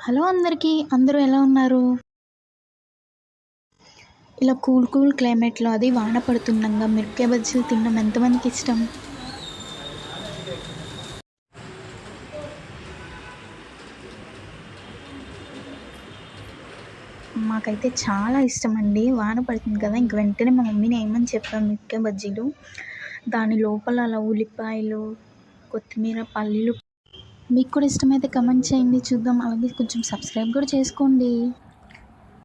Hello అందరికీ! అందరూ ఎలా ఉన్నారు? ఇలా కూల్ క్లైమేట్‌లో అది వాన పడుతుండంగా మిరపకాయ బజ్జీలు తినడం ఎంతమందికిష్టం? మాకైతే చాలా ఇష్టమండి. వాన పడుతుంది కదా! ఇంక వెంటనే మా మమ్మీని ఏయమని చెప్పాం మిరపకాయ బజ్జీలు. దాని లోపల అలా ఉల్లిపాయలు, కొత్తిమీర, పల్లీలు మీకు కూడా ఇష్టమైతే కమెంట్ చేయండి చూద్దాం. అలాగే కొంచెం సబ్స్క్రైబ్ కూడా చేసుకోండి.